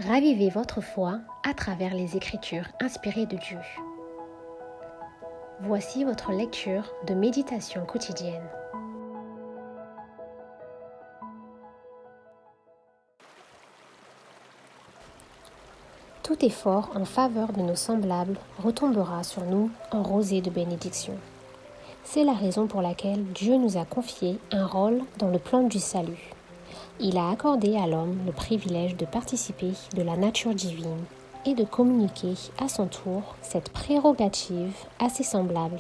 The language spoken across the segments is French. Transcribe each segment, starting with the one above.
Ravivez votre foi à travers les Écritures inspirées de Dieu. Voici votre lecture de méditation quotidienne. Tout effort en faveur de nos semblables retombera sur nous en rosée de bénédiction. C'est la raison pour laquelle Dieu nous a confié un rôle dans le plan du salut. Il a accordé à l'homme le privilège de participer de la nature divine et de communiquer à son tour cette prérogative à ses semblables.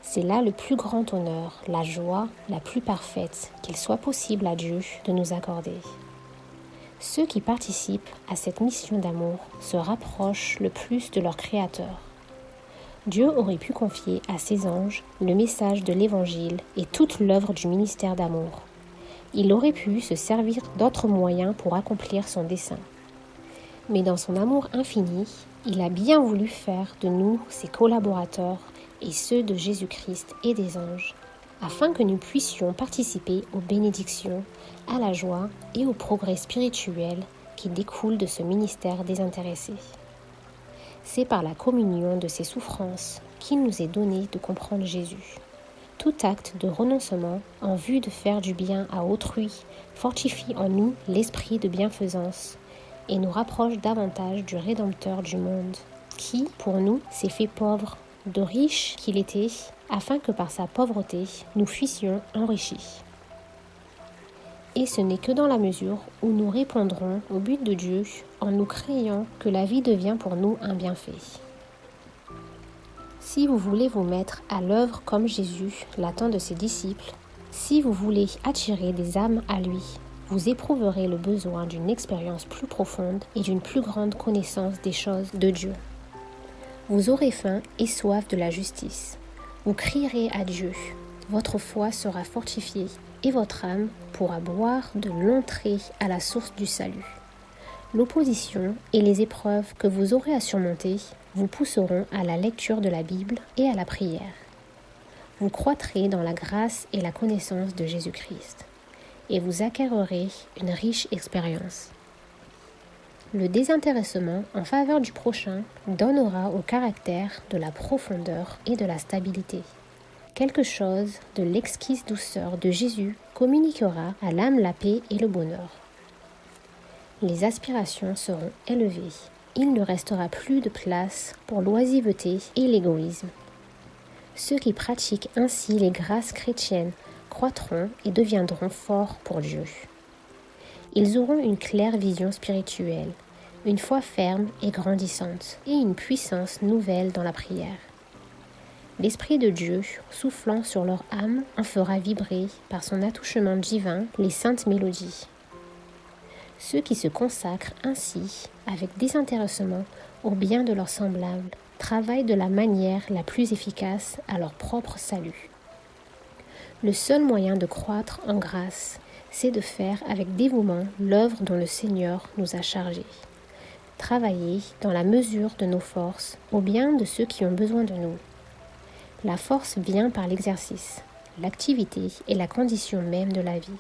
C'est là le plus grand honneur, la joie la plus parfaite qu'il soit possible à Dieu de nous accorder. Ceux qui participent à cette mission d'amour se rapprochent le plus de leur Créateur. Dieu aurait pu confier à ses anges le message de l'Évangile et toute l'œuvre du ministère d'amour. Il aurait pu se servir d'autres moyens pour accomplir son dessein. Mais dans son amour infini, il a bien voulu faire de nous ses collaborateurs et ceux de Jésus-Christ et des anges, afin que nous puissions participer aux bénédictions, à la joie et au progrès spirituel qui découlent de ce ministère désintéressé. C'est par la communion de ses souffrances qu'il nous est donné de comprendre Jésus. Tout acte de renoncement en vue de faire du bien à autrui fortifie en nous l'esprit de bienfaisance et nous rapproche davantage du Rédempteur du monde, qui, pour nous, s'est fait pauvre, de riche qu'il était, afin que par sa pauvreté, nous fussions enrichis. Et ce n'est que dans la mesure où nous répondrons au but de Dieu en nous créant que la vie devient pour nous un bienfait. Si vous voulez vous mettre à l'œuvre comme Jésus l'attend de ses disciples, si vous voulez attirer des âmes à lui, vous éprouverez le besoin d'une expérience plus profonde et d'une plus grande connaissance des choses de Dieu. Vous aurez faim et soif de la justice. Vous crierez à Dieu. Votre foi sera fortifiée et votre âme pourra boire de l'entrée à la source du salut. L'opposition et les épreuves que vous aurez à surmonter vous pousseront à la lecture de la Bible et à la prière. Vous croîtrez dans la grâce et la connaissance de Jésus-Christ et vous acquérerez une riche expérience. Le désintéressement en faveur du prochain donnera au caractère de la profondeur et de la stabilité. Quelque chose de l'exquise douceur de Jésus communiquera à l'âme la paix et le bonheur. Les aspirations seront élevées. Il ne restera plus de place pour l'oisiveté et l'égoïsme. Ceux qui pratiquent ainsi les grâces chrétiennes croîtront et deviendront forts pour Dieu. Ils auront une claire vision spirituelle, une foi ferme et grandissante, et une puissance nouvelle dans la prière. L'Esprit de Dieu, soufflant sur leur âme, en fera vibrer, par son attouchement divin, les saintes mélodies. Ceux qui se consacrent ainsi, avec désintéressement, au bien de leurs semblables, travaillent de la manière la plus efficace à leur propre salut. Le seul moyen de croître en grâce, c'est de faire avec dévouement l'œuvre dont le Seigneur nous a chargés. Travailler dans la mesure de nos forces au bien de ceux qui ont besoin de nous. La force vient par l'exercice. L'activité est la condition même de la vie.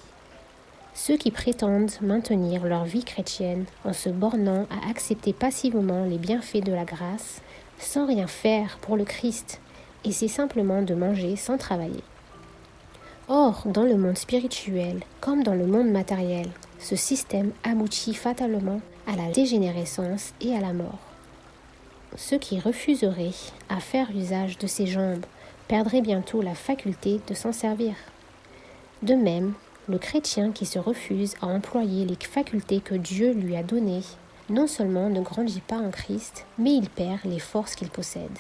Ceux qui prétendent maintenir leur vie chrétienne en se bornant à accepter passivement les bienfaits de la grâce, sans rien faire pour le Christ, essaient simplement de manger sans travailler. Or, dans le monde spirituel, comme dans le monde matériel, ce système aboutit fatalement à la dégénérescence et à la mort. Ceux qui refuseraient à faire usage de ses jambes perdraient bientôt la faculté de s'en servir. De même, le chrétien qui se refuse à employer les facultés que Dieu lui a données, non seulement ne grandit pas en Christ, mais il perd les forces qu'il possède.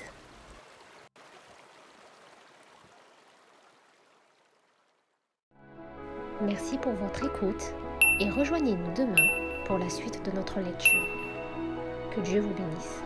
Merci pour votre écoute et rejoignez-nous demain pour la suite de notre lecture. Que Dieu vous bénisse.